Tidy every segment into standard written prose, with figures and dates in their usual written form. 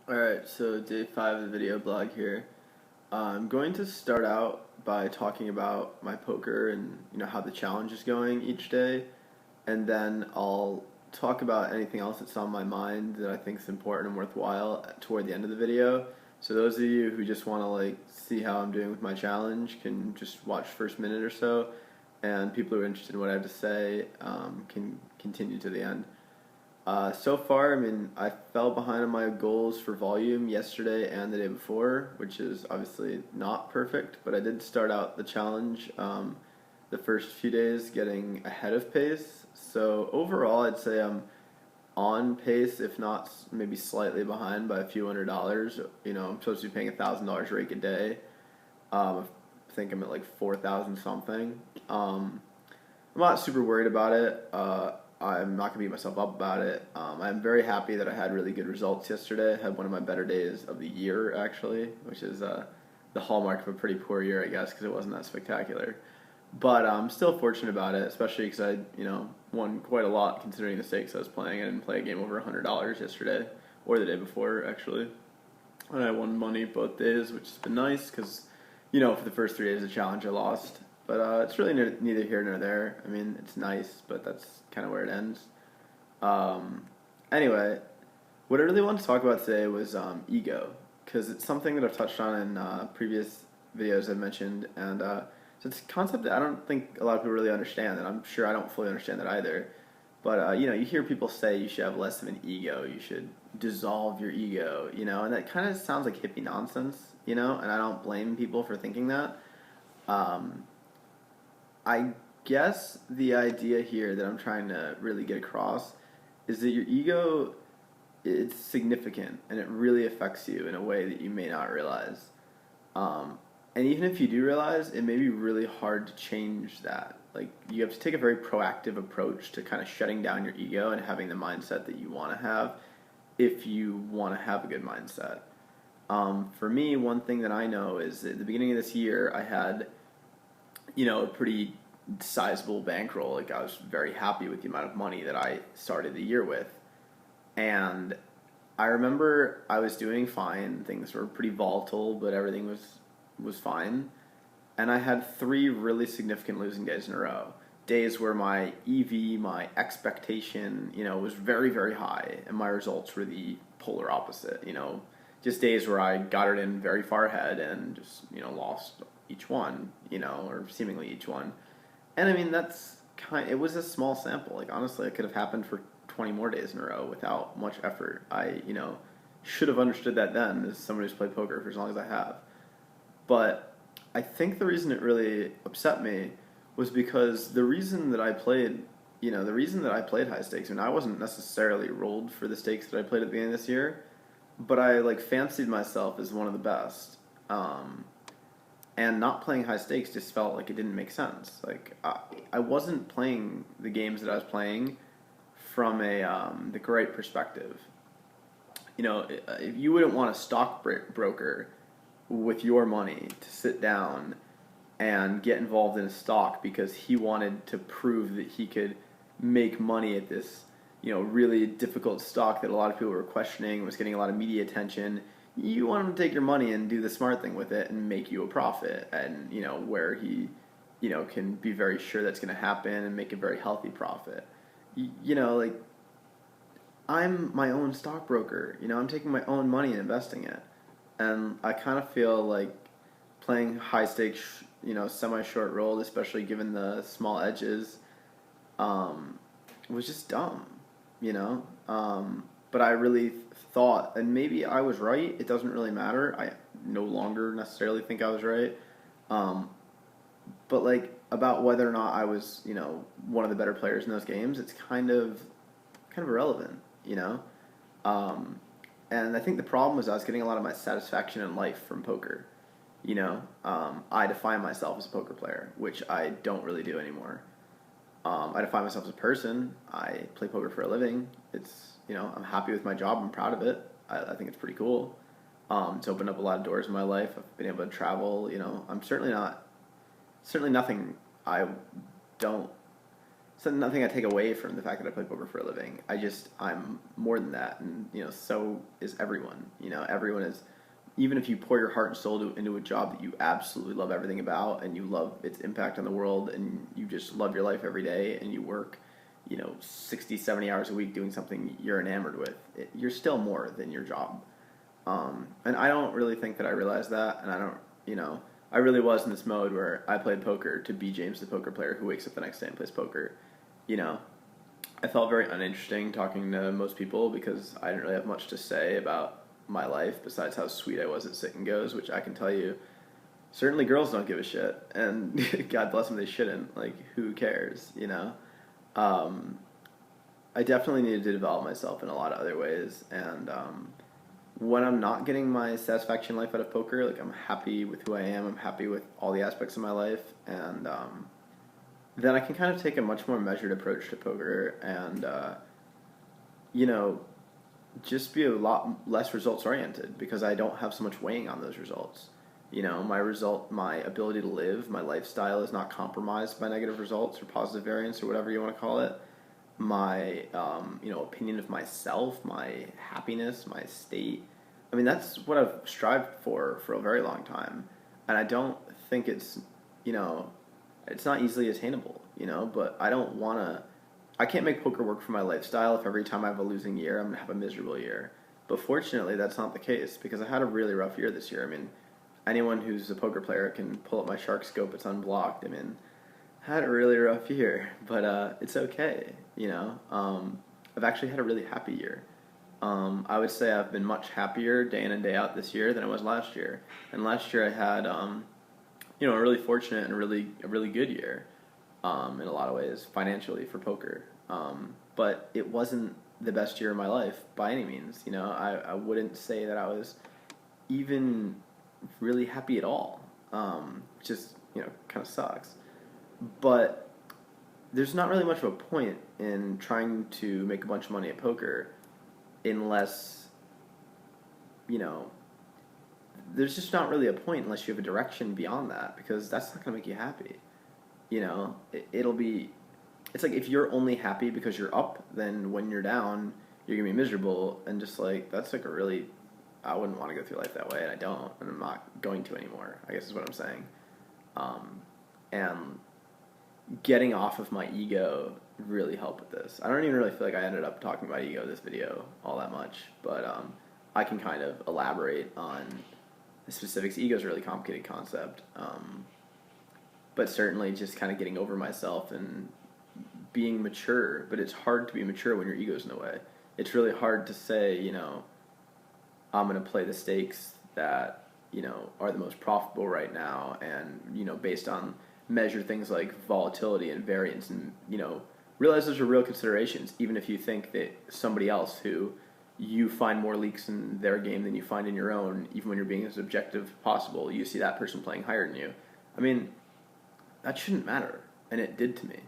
Alright, so day 5 of the video blog here. I'm going to start out by talking about my poker and how the challenge is going each day, and then I'll talk about anything else that's on my mind that I think is important and worthwhile toward the end of the video. So those of you who just want to see how I'm doing with my challenge can just watch the first minute or so, and people who are interested in what I have to say can continue to the end. So far, I fell behind on my goals for volume yesterday and the day before, which is obviously not perfect, but I did start out the challenge the first few days getting ahead of pace. So overall, I'd say I'm on pace, if not maybe slightly behind by a few $100s. I'm supposed to be paying $1,000 rake a day. I think I'm at like 4,000 something. I'm not super worried about it. I'm not going to beat myself up about it. I'm very happy that I had really good results yesterday. I had one of my better days of the year, actually, which is the hallmark of a pretty poor year, I guess, because it wasn't that spectacular. But I'm still fortunate about it, especially because I, won quite a lot considering the stakes I was playing. I didn't play a game over $100 yesterday, or the day before, actually. And I won money both days, which has been nice because, for the first 3 days of the challenge, I lost. But it's really neither here nor there. It's nice, but that's kind of where it ends. Anyway, what I really wanted to talk about today was ego, because it's something that I've touched on in previous videos I've mentioned, and so it's a concept that I don't think a lot of people really understand, and I'm sure I don't fully understand it either. But you hear people say you should have less of an ego, you should dissolve your ego, and that kind of sounds like hippie nonsense, and I don't blame people for thinking that. I guess the idea here that I'm trying to really get across is that your ego, it's significant and it really affects you in a way that you may not realize. And even if you do realize, it may be really hard to change that. Like, you have to take a very proactive approach to kind of shutting down your ego and having the mindset that you want to have if you want to have a good mindset. For me, one thing that I know is at the beginning of this year, I had a pretty sizable bankroll. Like, I was very happy with the amount of money that I started the year with. And I remember I was doing fine. Things were pretty volatile, but everything was fine. And I had 3 really significant losing days in a row. Days where my EV, my expectation, was very, very high, and my results were the polar opposite. Just days where I got it in very far ahead and just, lost each one, or seemingly each one. And it was a small sample. Like, honestly, it could have happened for 20 more days in a row without much effort. I, should have understood that then as somebody who's played poker for as long as I have. But I think the reason it really upset me was because the reason that I played high stakes, I wasn't necessarily rolled for the stakes that I played at the beginning of this year, but I fancied myself as one of the best. And not playing high stakes just felt like it didn't make sense. Like, I wasn't playing the games that I was playing from the correct perspective. If you wouldn't want a stockbroker with your money to sit down and get involved in a stock because he wanted to prove that he could make money at this, really difficult stock that a lot of people were questioning, was getting a lot of media attention. You want him to take your money and do the smart thing with it and make you a profit, and where he can be very sure that's going to happen and make a very healthy profit. Like, I'm my own stockbroker. I'm taking my own money and investing it, and I kind of feel like playing high stakes, semi-short rolled, especially given the small edges, was just dumb. But I really thought, and maybe I was right, it doesn't really matter. I no longer necessarily think I was right. But about whether or not I was, one of the better players in those games, it's kind of irrelevant, And I think the problem was I was getting a lot of my satisfaction in life from poker. I define myself as a poker player, which I don't really do anymore. I define myself as a person. I play poker for a living. It's, I'm happy with my job. I'm proud of it. I think it's pretty cool. It's opened up a lot of doors in my life. I've been able to travel. I'm certainly nothing I don't so nothing I take away from the fact that I play poker for a living. I'm more than that, and so is everyone. Everyone is. Even if you pour your heart and soul into a job that you absolutely love everything about, and you love its impact on the world, and you just love your life every day, and you work, 60, 70 hours a week doing something you're enamored with, you're still more than your job. And I don't really think that I realized that, and I really was in this mode where I played poker to be James the poker player who wakes up the next day and plays poker. You know, I felt very uninteresting talking to most people because I didn't really have much to say about my life besides how sweet I was at sit and goes, which I can tell you, certainly girls don't give a shit, and God bless them, they shouldn't. Like, who cares? I definitely needed to develop myself in a lot of other ways, and when I'm not getting my satisfaction in life out of poker, like, I'm happy with who I am, I'm happy with all the aspects of my life, and then I can kind of take a much more measured approach to poker, and you know, just be a lot less results oriented because I don't have so much weighing on those results. My ability to live, my lifestyle is not compromised by negative results or positive variance or whatever you want to call it. My, opinion of myself, my happiness, my state. I mean, that's what I've strived for a very long time. And I don't think it's not easily attainable, but I can't make poker work for my lifestyle if every time I have a losing year, I'm going to have a miserable year. But fortunately, that's not the case because I had a really rough year this year. I mean, anyone who's a poker player can pull up my shark scope. It's unblocked. I mean, I had a really rough year, but it's okay. I've actually had a really happy year. I would say I've been much happier day in and day out this year than I was last year. And last year I had, a really fortunate and a really good year. In a lot of ways, financially for poker. But it wasn't the best year of my life by any means. I wouldn't say that I was even really happy at all. Just, kind of sucks. But there's not really much of a point in trying to make a bunch of money at poker unless, there's just not really a point unless you have a direction beyond that because that's not going to make you happy. It's like if you're only happy because you're up, then when you're down, you're going to be miserable. And just like, that's like I wouldn't want to go through life that way, and I don't, and I'm not going to anymore, I guess is what I'm saying. And getting off of my ego really helped with this. I don't even really feel like I ended up talking about ego this video all that much, but I can kind of elaborate on the specifics. Ego is a really complicated concept. But certainly just kind of getting over myself and being mature. But it's hard to be mature when your ego's in the way. It's really hard to say, I'm going to play the stakes that, are the most profitable right now and, based on measure things like volatility and variance and, realize those are real considerations, even if you think that somebody else who you find more leaks in their game than you find in your own, even when you're being as objective as possible, you see that person playing higher than you. I mean, that shouldn't matter, and it did to me,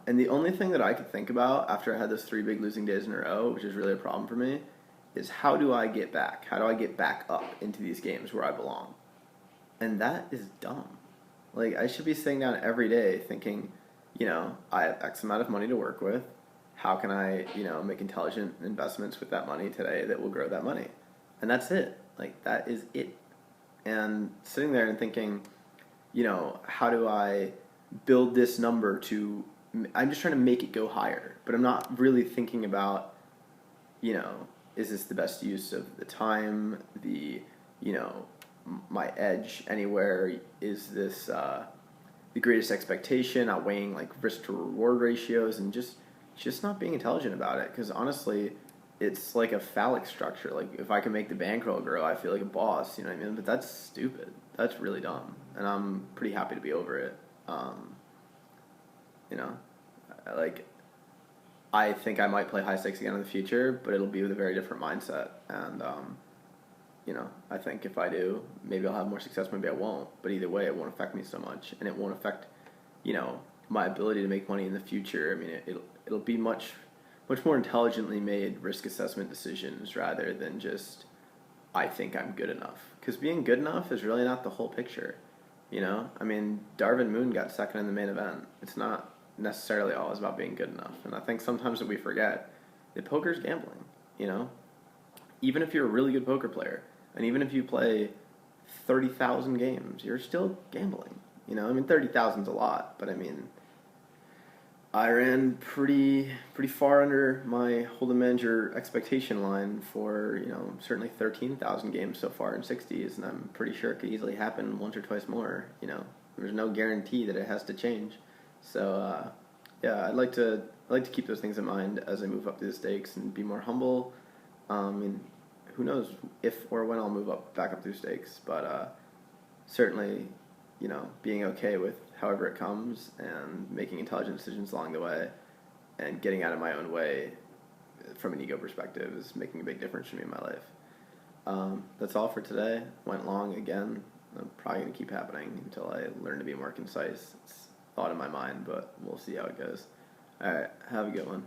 And the only thing that I could think about after I had those 3 big losing days in a row, which is really a problem for me, is how do I get back? How do I get back up into these games where I belong? And that is dumb. Like, I should be sitting down every day thinking, I have X amount of money to work with. How can I, make intelligent investments with that money today that will grow that money? And that's it. Like, that is it. And sitting there and thinking, how do I build this number to, I'm just trying to make it go higher, but I'm not really thinking about, is this the best use of the time, my edge anywhere, is this the greatest expectation, outweighing like risk to reward ratios, and just not being intelligent about it, because honestly, it's like a phallic structure. Like, if I can make the bankroll grow, I feel like a boss, you know what I mean? But that's stupid. That's really dumb. And I'm pretty happy to be over it. Like, I think I might play high stakes again in the future, but it'll be with a very different mindset. And, I think if I do, maybe I'll have more success, maybe I won't. But either way, it won't affect me so much. And it won't affect, my ability to make money in the future. I mean, it'll be much more intelligently made risk assessment decisions rather than just, I think I'm good enough. Because being good enough is really not the whole picture. I mean, Darvin Moon got second in the main event. It's not necessarily always about being good enough. And I think sometimes that we forget that poker's gambling, you know? Even if you're a really good poker player, and even if you play 30,000 games, you're still gambling. You know, I mean, 30,000's a lot, but I mean, I ran pretty far under my Hold'em Manager expectation line for, you know, certainly 13,000 games so far in 60s, and I'm pretty sure it could easily happen once or twice more, you know. There's no guarantee that it has to change. So, yeah, I'd like to keep those things in mind as I move up through the stakes and be more humble. And who knows if or when I'll move back up through stakes, but certainly, you know, being okay with however it comes and making intelligent decisions along the way and getting out of my own way from an ego perspective is making a big difference for me in my life. That's all for today. Went long again. I'm probably going to keep happening until I learn to be more concise. It's a thought in my mind, but we'll see how it goes. All right, have a good one.